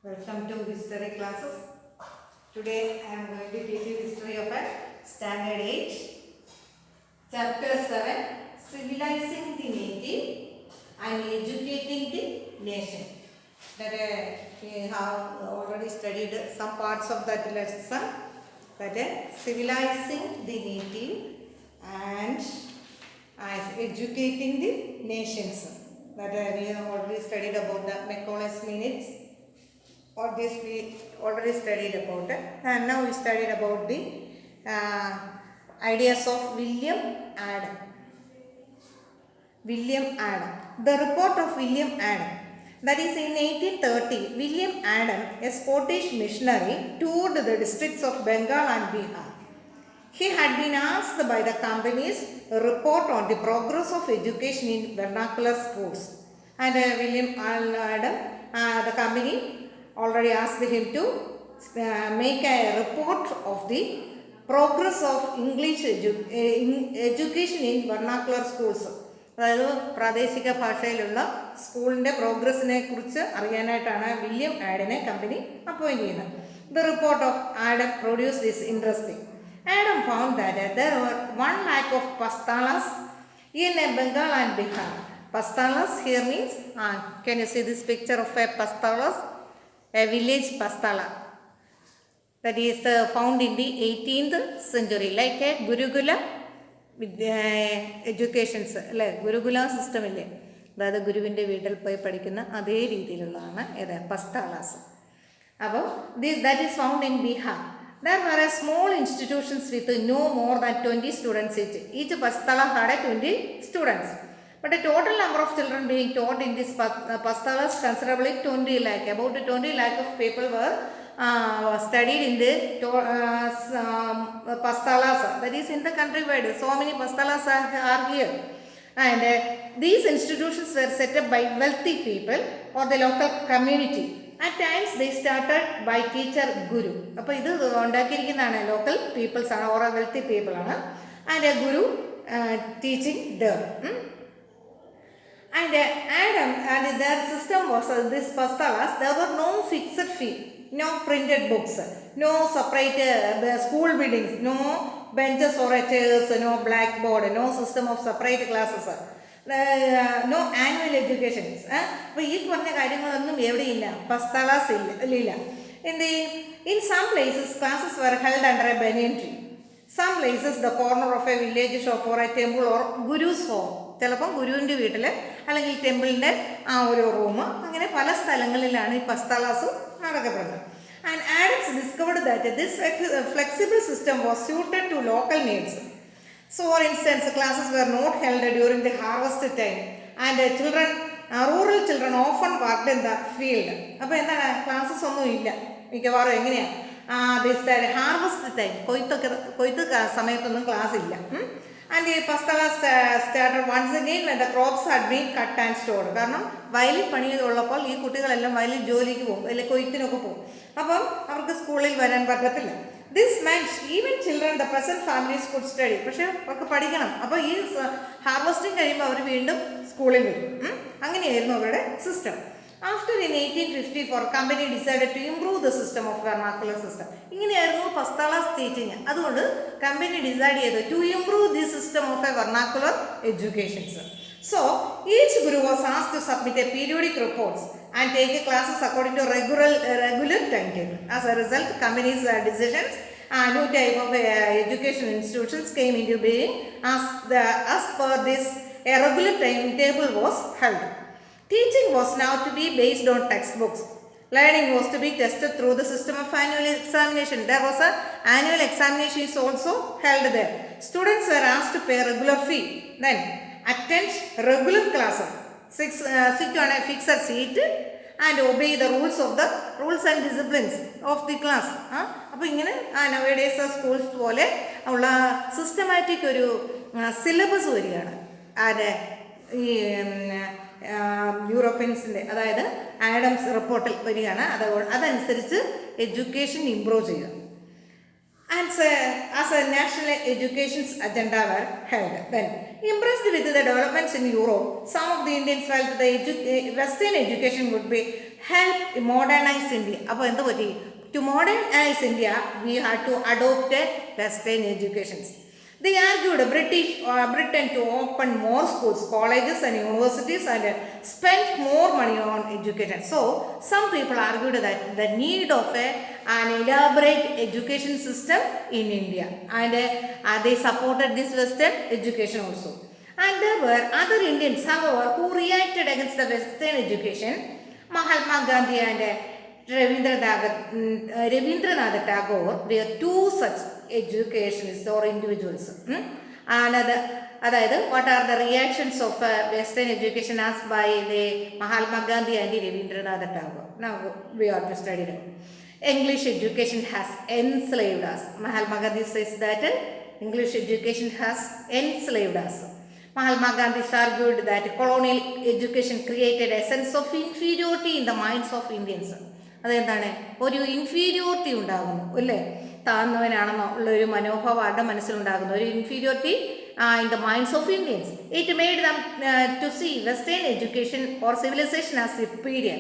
Welcome to history classes. Today I am going to teach you history of a standard 8, chapter 7, civilizing the native and educating the nation. That we have already studied some parts of that lesson. That civilizing the native and educating the nations. That we have already studied about the Macaulay's minutes. All this we already studied about it, and now we studied about the ideas of William Adam. The report of William Adam. That is, in 1830, William Adam, a Scottish missionary, toured the districts of Bengal and Bihar. He had been asked by the company's report on the progress of education in vernacular schools. And William Adam, the company already asked him to make a report of the progress of English education in vernacular schools. അതായത് പ്രാദേശിക ഭാഷയിലുള്ള സ്കൂളിൻ്റെ പ്രോഗ്രസ്സിനെ കുറിച്ച് അറിയാനായിട്ടാണ് William ആഡനെ company appoint ചെയ്യുന്നത്. The report of Adam produced is interesting. Adam found that there were 1 lakh of pastalas in Bengal and Bihar. Pastalas here means, can you see this picture of a pastalas? A village pastala. That is found in the 18th century, like a Gurukula with educations, like Gurukula system. അതായത് ഗുരുവിൻ്റെ വീട്ടിൽ പോയി പഠിക്കുന്ന അതേ രീതിയിലുള്ളതാണ് ഏത് പസ്താലാസ്. അപ്പോൾ that is found in Bihar. There were small institutions with no more than 20 students each. Each pastala had 20 students. But the total number of children being taught in this pastalas considerably 20 lakh. About 20 lakh of people were studied in the pastalas. That is in the countrywide. So many pastalas are here. And these institutions were set up by wealthy people or the local community. At times they started by teacher guru. അപ്പോൾ ഇത് ഉണ്ടാക്കിയിരിക്കുന്നതാണ് local people's ആണ്, or wealthy people ആണ്. And A Guru teaching there. And Adam and their system was this pastalas. There were no fixed fee, no printed books, no separate school buildings, no benches or chairs, no blackboard, no system of separate classes, no annual educations. അപ്പോൾ ഈ പറഞ്ഞ കാര്യങ്ങളൊന്നും എവിടെയില്ല, പസ്താലാസ് ഇല്ല. In some places classes were held under a banyan tree. Some places the corner of a village shop or a temple or guru's home. ചിലപ്പം ഗുരുവിൻ്റെ വീട്ടിൽ അല്ലെങ്കിൽ ടെമ്പിളിൻ്റെ ആ ഒരു റൂം, അങ്ങനെ പല സ്ഥലങ്ങളിലാണ് ഈ പസ്താലാസ് നടക്കപ്പെടുന്നത്. And Adams discovered that this flexible system was suited to local needs. So for instance, classes were not held during the harvest time and rural children often worked in the field. അപ്പോൾ എന്താണ്, classes ഒന്നും ഇല്ല മിക്കവാറും. എങ്ങനെയാണ് harvest time, കൊയ്ത്ത് സമയത്തൊന്നും class ഇല്ല. And the pastalas started once again when the crops had been cut and stored. കാരണം വയലിൽ പണി ഉള്ളപ്പോൾ ഈ കുട്ടികളെല്ലാം വയലിൽ ജോലിക്ക് പോകും, അല്ലെങ്കിൽ കൊയ്ത്തിനൊക്കെ പോകും. അപ്പം അവർക്ക് സ്കൂളിൽ വരാൻ പറ്റത്തില്ല. This meant even children, the present families could study. പക്ഷേ അവർക്ക് പഠിക്കണം. അപ്പോൾ ഈ ഹാർവസ്റ്റിംഗ് കഴിയുമ്പോൾ അവർ വീണ്ടും സ്കൂളിൽ വരും. അങ്ങനെയായിരുന്നു അവരുടെ system. After in 1854, company decided to improve the system of vernacular system. ഇങ്ങനെയായിരുന്നു പസ്താലാസ് ടീച്ചിങ്. അതുകൊണ്ട് കമ്പനി ഡിസൈഡ് ചെയ്തു to improve the system of a vernacular education. So each guru was asked to submit a periodic reports and take classes according to regular timetable. As a result, company's decisions and new type of education institutions came into being as per this a regular timetable was held. Teaching was now to be based on textbooks. Learning was to be tested through the system of annual examination. There was an annual examination is also held there. Students were asked to pay a regular fee, then attend regular classes, sit on a fixed seat and obey the rules and disciplines of the class. അപ്പോൾ ഇങ്ങനെ nowadays schools പോലെ ഉള്ള systematic ഒരു syllabus വരികയാണ്. ഈ യൂറോപ്യൻസിൻ്റെ, അതായത് Adams റിപ്പോർട്ടിൽ വരികയാണ്. അതനുസരിച്ച് എഡ്യൂക്കേഷൻ ഇംപ്രൂവ് ചെയ്യുക. and as a national education agenda were held. Then, impressed with the developments in Europe, some of the Indians felt the Western education would be help modernize India. To modernize India, we had to adopt a Western education. They argued Britain to open more schools, colleges and universities and spend more money on education. So, some people argued that the need of an elaborate education system in India, and they supported this Western education also. And there were other Indians, however, who reacted against the Western education. Mahatma Gandhi and Rabindranath Tagore were two such educationists or individuals. What are the reactions of Western education asked by the Mahatma Gandhi and Rabindranath Tagore? Now we are to study them. English education has enslaved us. Mahatma Gandhi says that English education has enslaved us. Mahatma Gandhi argued that colonial education created a sense of inferiority in the minds of Indians. അതെന്താണ് ഒരു inferiority ഉണ്ടാകുന്നു അല്ലേ, താഴ്ന്നവനാണെന്നോ ഉള്ള ഒരു മനോഭാവം അവരുടെ മനസ്സിലുണ്ടാകുന്നു, ഒരു inferiority in the minds of Indians. It made them to see Western education or civilization as superior,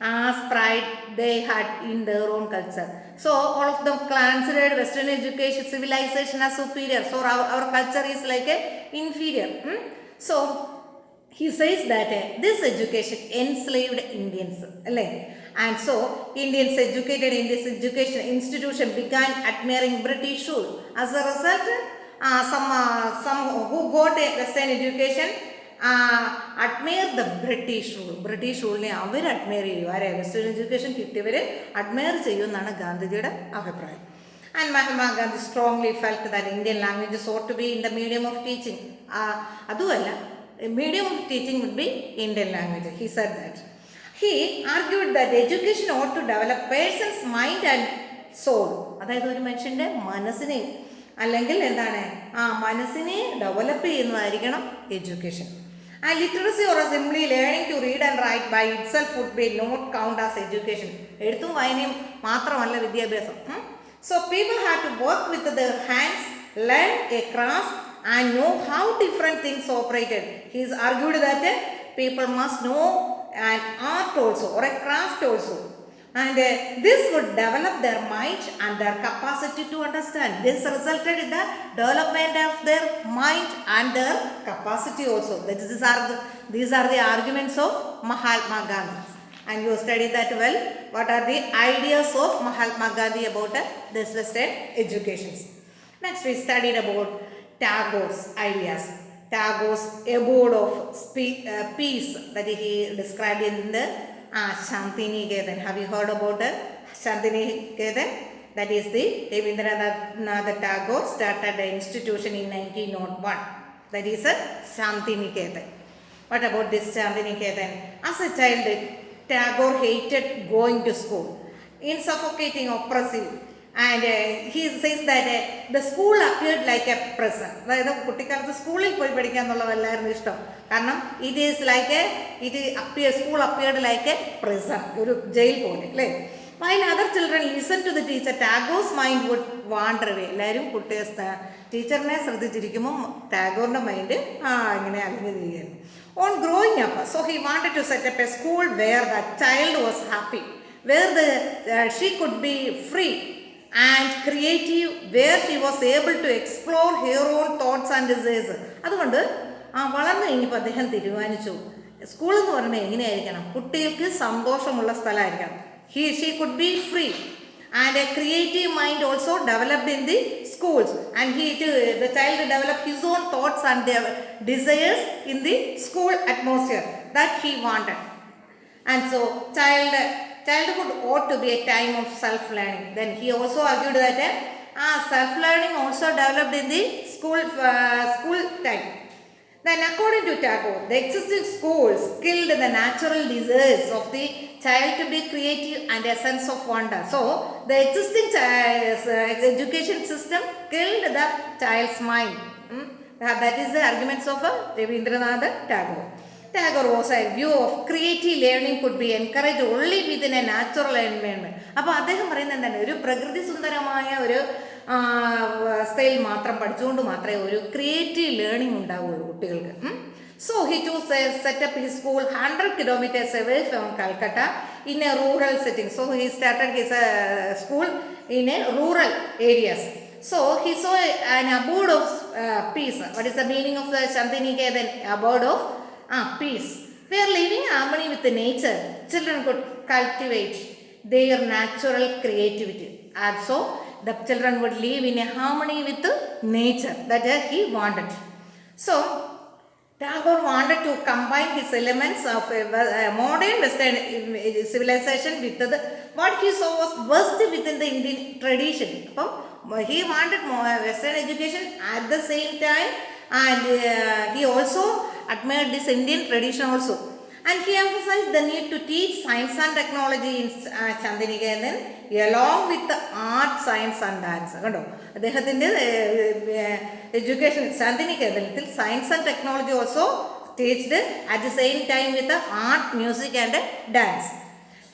as pride they had in their own culture. So all of them considered Western education, civilization as superior. So our culture is like a inferior. So he says that this education enslaved Indians. And so Indians educated in this education institution began admiring British rule. As a result, some who got a Western education admire the British rule. British rule ne our admire ചെയ്യും. ആരെ Western education കിട്ടിയവർ admire ചെയ്യുമെന്നാണ് ഗാന്ധിജിയുടെ അഭിപ്രായം. And Mahatma Gandhi strongly felt that Indian languages ought to be in the medium of teaching. അതുമല്ല, medium of teaching would be Indian language. He said that. He argued that education ought to develop person's mind and soul. അതായത് ഒരു മനുഷ്യൻ്റെ മനസ്സിനെ അല്ലെങ്കിൽ എന്താണ് മനസ്സിനെ develop ചെയ്യുന്നതായിരിക്കണം education. And literacy or simply learning to read and write by itself would be not count as education. എഴുത്തും വായനയും മാത്രമല്ല വിദ്യാഭ്യാസം. So people had to work with their hands, learn a craft and know how different things operated. He argued that people must know an art also or a craft also, and this would develop their mind and their capacity to understand. This resulted in the development of their mind and their capacity also. These are the arguments of Mahatma Gandhi, and you study that well. What are the ideas of Mahatma Gandhi about this Western education? Next we studied about Tagore's ideas. Tagore's abode of peace that he described in the Shantiniketan. Have you heard about Shantiniketan? That is the Rabindranath Tagore started the institution in 1901. That is a Shantiniketan. What about this Shantiniketan? As a child, Tagore hated going to school, insuffocating, oppressive. And he says that the school appeared like a prison. അതായത് കുട്ടിക്കാലത്ത് സ്കൂളിൽ പോയി പഠിക്കുക എന്നുള്ളതല്ലായിരുന്നു ഇഷ്ടം. കാരണം school appeared like a prison, ഒരു jail പോലെ അല്ലേ. While other children listened to the teacher, Tagore's mind would wander away. എല്ലാവരും ടീച്ചറിനെ ശ്രദ്ധിച്ചിരിക്കുമ്പോൾ ടാഗോറിൻ്റെ മൈൻഡ് ഇങ്ങനെ അലിഞ്ഞു തിരികയാണ്. On growing up, so he wanted to set up a school where the child was happy, where she could be free and creative, where she was able to explore her own thoughts and desires. അതുകൊണ്ട് വളർന്നു കഴിഞ്ഞപ്പോൾ അദ്ദേഹം തീരുമാനിച്ചു school എന്ന് പറഞ്ഞാൽ എങ്ങനെയായിരിക്കണം, കുട്ടികൾക്ക് സന്തോഷമുള്ള സ്ഥലമായിരിക്കണം. She could be free and a creative mind also developed in the schools, and the child developed his own thoughts and desires in the school atmosphere that he wanted. And so childhood ought to be a time of self-learning. Then he also argued that self-learning also developed in the school time. Then according to Tagore, the existing schools killed the natural desires of the child to be creative and a sense of wonder. So the existing education system killed the child's mind. That is the arguments of Rabindranath Tagore. Tagore was a view of creative learning could be encouraged only within a natural environment. അപ്പോൾ അദ്ദേഹം പറയുന്നത് എന്താണ്, ഒരു പ്രകൃതി സുന്ദരമായ ഒരു style മാത്രം പഠിച്ചുകൊണ്ട് മാത്രമേ ഒരു ക്രിയേറ്റീവ് ലേണിംഗ് ഉണ്ടാവുള്ളൂ കുട്ടികൾക്ക്. So he chose set up his school 100 kilometers away from Calcutta in a rural setting. So he started his school in a rural areas. So he saw an abode of peace. What is the meaning of the Shantiniketan? Abode of peace. We are living in harmony with the nature. Children could cultivate their natural creativity. And so the children would live in a harmony with the nature. That he wanted. So Tagore wanted to combine his elements of a modern Western civilization with what he saw was best within the Indian tradition. He wanted more Western education at the same time, and he also admired this Indian tradition also. And he emphasized the need to teach science and technology in Shantiniketan along with the art, science and dance. കണ്ടോ, അദ്ദേഹത്തിൻ്റെ education ശാന്തിനികേതനത്തിൽ science and technology also ടീച്ച്ഡ് at the same time with art, music and dance.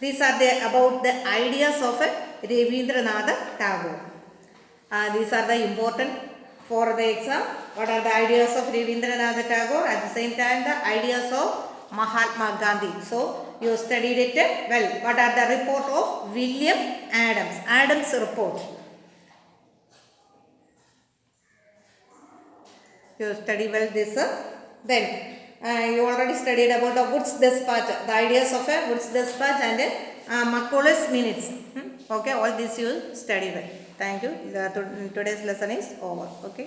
These are about the ideas of Rabindranath Tagore. These are the important for the exam. What are the ideas of Rabindranath Tagore? At the same time, the ideas of Mahatma Gandhi. So you studied it well. What are the report of William Adams? Adams report. You study well this. Then you already studied about the Wood's Dispatch, the ideas of a Wood's Dispatch and Macaulay's Minutes. Okay, all this you study well. Thank you. Today's lesson is over. Okay.